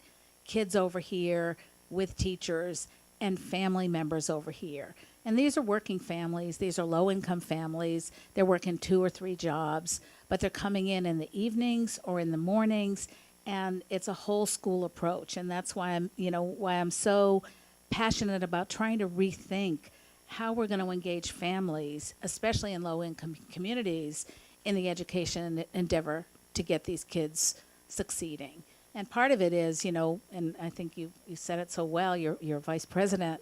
kids over here with teachers and family members over here. And these are working families. These are low-income families. They're working 2 or 3 jobs, but they're coming in the evenings or in the mornings, and it's a whole school approach. And that's why I'm so passionate about trying to rethink how we're going to engage families, especially in low-income communities, in the education endeavor to get these kids succeeding. And part of it is, and I think you said it so well, your vice president,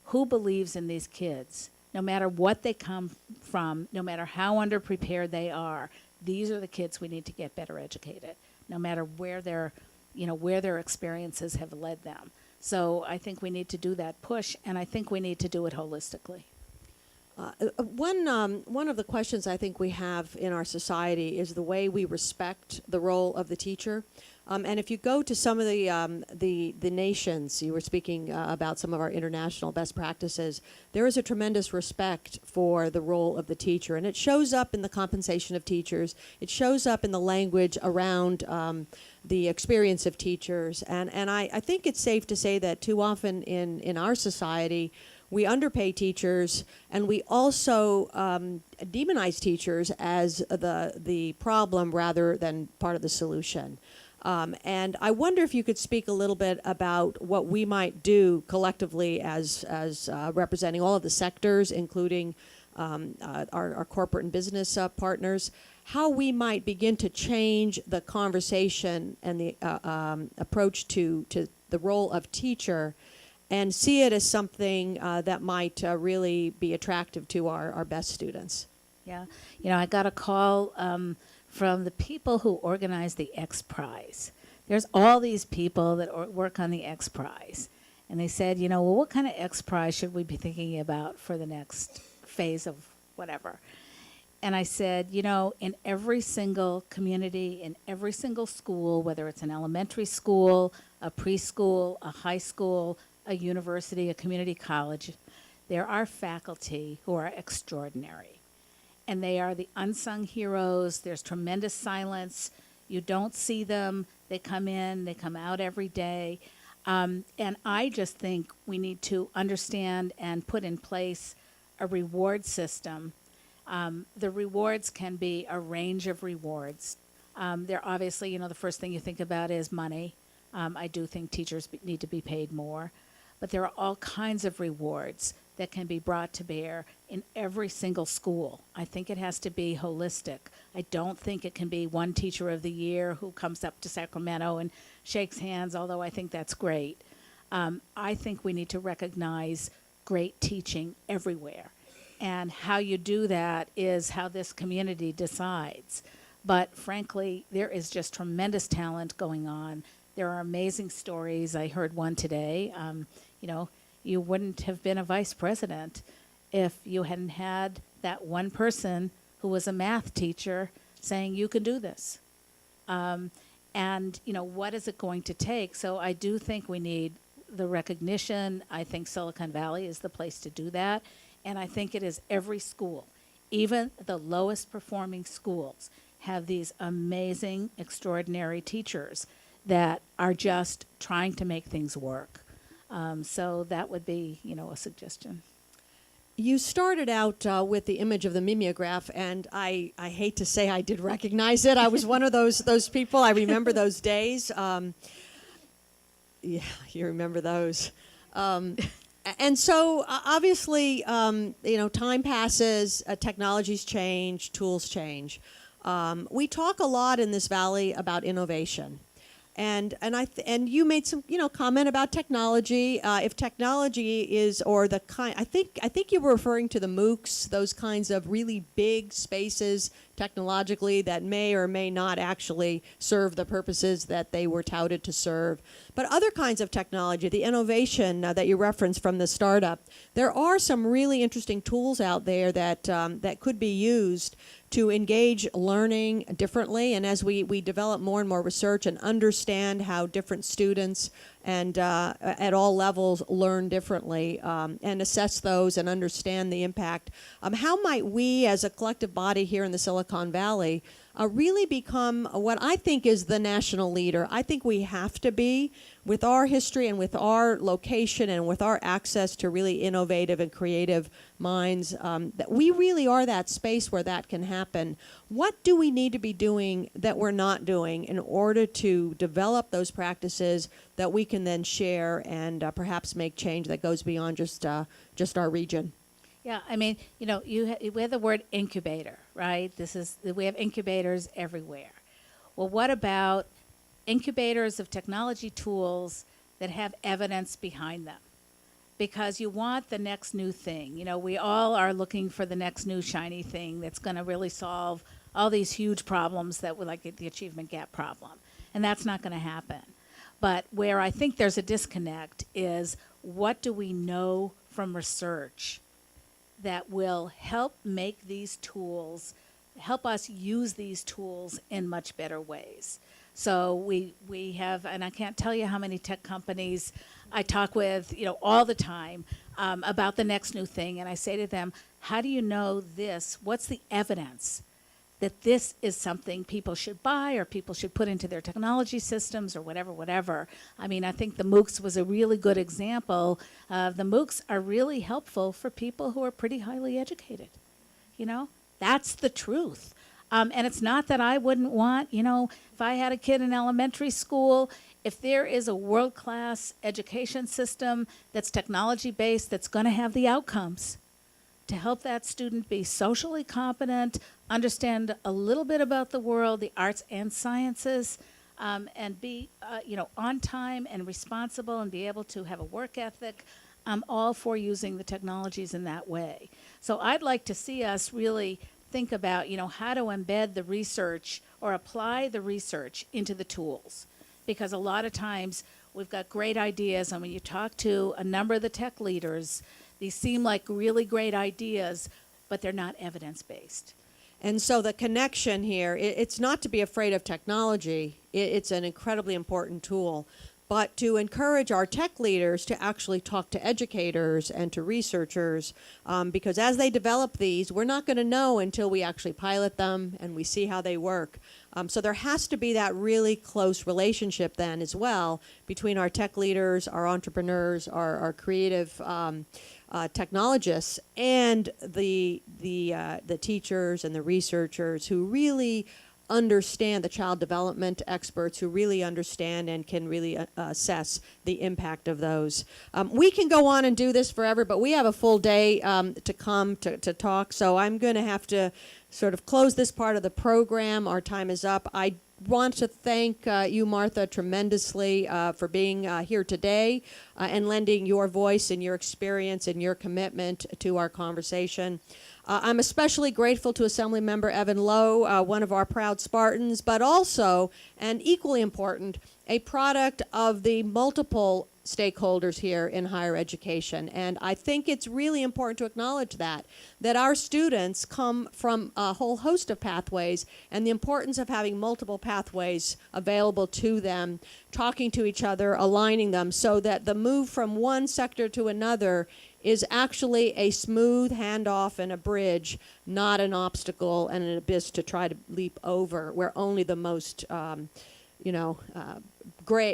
who believes in these kids? No matter what they come from, no matter how underprepared they are, these are the kids we need to get better educated, no matter where their experiences have led them. So I think we need to do that push, and I think we need to do it holistically. One of the questions I think we have in our society is the way we respect the role of the teacher. And if you go to some of the nations, you were speaking about some of our international best practices, there is a tremendous respect for the role of the teacher. And it shows up in the compensation of teachers. It shows up in the language around the experience of teachers. And I think it's safe to say that too often in our society, we underpay teachers, and we also demonize teachers as the problem rather than part of the solution. And I wonder if you could speak a little bit about what we might do collectively as representing all of the sectors, including our corporate and business partners, how we might begin to change the conversation and the approach to the role of teacher and see it as something that might really be attractive to our best students. Yeah. I got a call from the people who organize the X Prize. There's all these people that work on the X Prize. And they said, well, what kind of X Prize should we be thinking about for the next phase of whatever? And I said, in every single community, in every single school, whether it's an elementary school, a preschool, a high school, a university, a community college, there are faculty who are extraordinary. And they are the unsung heroes. There's tremendous silence. You don't see them. They come in, they come out every day. And I just think we need to understand and put in place a reward system. The rewards can be a range of rewards. They're obviously, the first thing you think about is money. I do think teachers need to be paid more. But there are all kinds of rewards that can be brought to bear in every single school. I think it has to be holistic. I don't think it can be one teacher of the year who comes up to Sacramento and shakes hands, although I think that's great. I think we need to recognize great teaching everywhere. And how you do that is how this community decides. But frankly, there is just tremendous talent going on. There are amazing stories. I heard one today. You wouldn't have been a vice president if you hadn't had that one person who was a math teacher saying, you can do this. What is it going to take? So I do think we need the recognition. I think Silicon Valley is the place to do that. And I think it is every school. Even the lowest performing schools have these amazing, extraordinary teachers that are just trying to make things work. So that would be, a suggestion. You started out with the image of the mimeograph, and I hate to say I did recognize it. I was one of those people. I remember those days. Yeah, you remember those. And so obviously, time passes, technologies change, tools change. We talk a lot in this valley about innovation. And you made some comment about technology. If technology is or the kind, I think you were referring to the MOOCs, those kinds of really big spaces technologically that may or may not actually serve the purposes that they were touted to serve. But other kinds of technology, the innovation that you referenced from the startup, there are some really interesting tools out there that could be used to engage learning differently. And as we develop more and more research and understand how different students and at all levels learn differently and assess those and understand the impact, how might we as a collective body here in the Silicon Valley really become what I think is the national leader? I think we have to be, with our history and with our location and with our access to really innovative and creative minds, that we really are that space where that can happen. What do we need to be doing that we're not doing in order to develop those practices that we can then share and perhaps make change that goes beyond just our region? Yeah, I mean, we have the word incubator, right? We have incubators everywhere. Well, what about incubators of technology tools that have evidence behind them? Because you want the next new thing. We all are looking for the next new shiny thing that's going to really solve all these huge problems that would like the achievement gap problem. And that's not going to happen. But where I think there's a disconnect is, what do we know from research that will help make these tools, help us use these tools in much better ways? So we have, and I can't tell you how many tech companies I talk with, all the time about the next new thing. And I say to them, how do you know this? What's the evidence that this is something people should buy or people should put into their technology systems or whatever. I mean, I think the MOOCs was a really good example. The MOOCs are really helpful for people who are pretty highly educated. That's the truth. And it's not that I wouldn't want, if I had a kid in elementary school, if there is a world-class education system that's technology-based, that's going to have the outcomes to help that student be socially competent, understand a little bit about the world, the arts and sciences, and be, on time and responsible and be able to have a work ethic. I'm all for using the technologies in that way. So I'd like to see us really think about, how to embed the research or apply the research into the tools. Because a lot of times we've got great ideas, and when you talk to a number of the tech leaders, these seem like really great ideas, but they're not evidence-based. And so the connection here, it's not to be afraid of technology. It's an incredibly important tool. But to encourage our tech leaders to actually talk to educators and to researchers, because as they develop these, we're not going to know until we actually pilot them and we see how they work. So there has to be that really close relationship then as well between our tech leaders, our entrepreneurs, our creative technologists, and the teachers and the researchers who really understand, the child development experts who really understand and can really assess the impact of those. We can go on and do this forever, but we have a full day to come to talk, so I'm going to have to sort of close this part of the program. Our time is up. I want to thank you, Martha, tremendously for being here today and lending your voice and your experience and your commitment to our conversation. I'm especially grateful to Assemblymember Evan Lowe, one of our proud Spartans, but also, and equally important, a product of the multiple stakeholders here in higher education. And I think it's really important to acknowledge that our students come from a whole host of pathways, and the importance of having multiple pathways available to them, talking to each other, aligning them, so that the move from one sector to another is actually a smooth handoff and a bridge, not an obstacle and an abyss to try to leap over, where only the most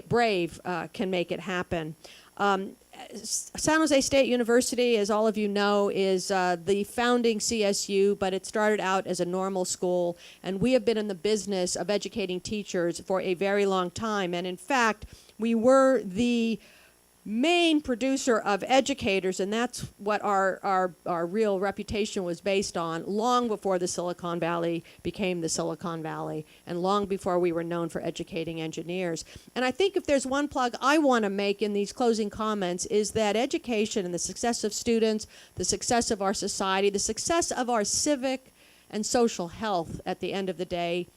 brave can make it happen. San Jose State University, as all of you know, is the founding CSU, but it started out as a normal school, and we have been in the business of educating teachers for a very long time. And in fact, we were the main producer of educators, and that's what our real reputation was based on long before the Silicon Valley became the Silicon Valley, and long before we were known for educating engineers. And I think if there's one plug I want to make in these closing comments is that education and the success of students, the success of our society, the success of our civic and social health at the end of the day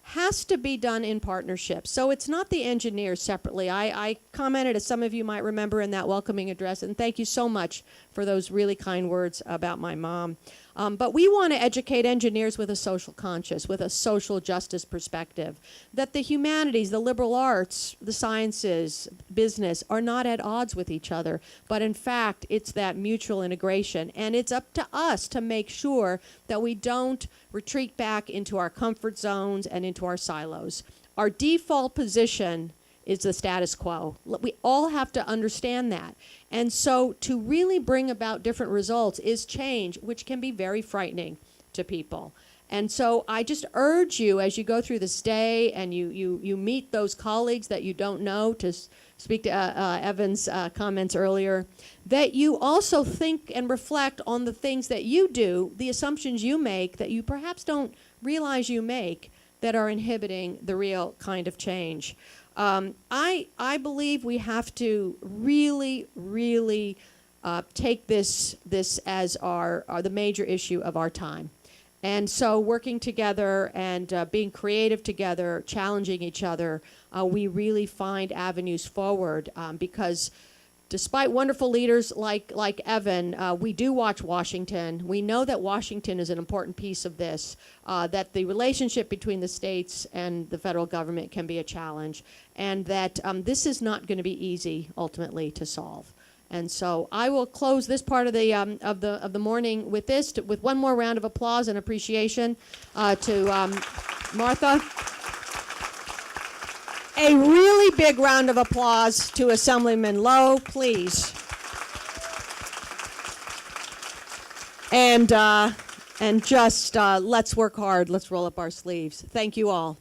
has to be done in partnership. So it's not the engineers separately. I commented, as some of you might remember, in that welcoming address, and thank you so much for those really kind words about my mom. But we want to educate engineers with a social conscience, with a social justice perspective, that the humanities, the liberal arts, the sciences, business are not at odds with each other, but in fact, it's that mutual integration. And it's up to us to make sure that we don't retreat back into our comfort zones and into our silos. Our default position is the status quo. We all have to understand that. And so to really bring about different results is change, which can be very frightening to people. And so I just urge you, as you go through this day and you meet those colleagues that you don't know, to speak to Evan's comments earlier, that you also think and reflect on the things that you do, the assumptions you make that you perhaps don't realize you make, that are inhibiting the real kind of change. I believe we have to really take this as the major issue of our time. And so working together and being creative together, challenging each other, we really find avenues forward, because despite wonderful leaders like Evan, we do watch Washington. We know that Washington is an important piece of this, that the relationship between the states and the federal government can be a challenge, and that this is not going to be easy ultimately to solve. And so I will close this part of the morning with with one more round of applause and appreciation to Martha. A really big round of applause to Assemblyman Lowe, please. And just let's work hard. Let's roll up our sleeves. Thank you all.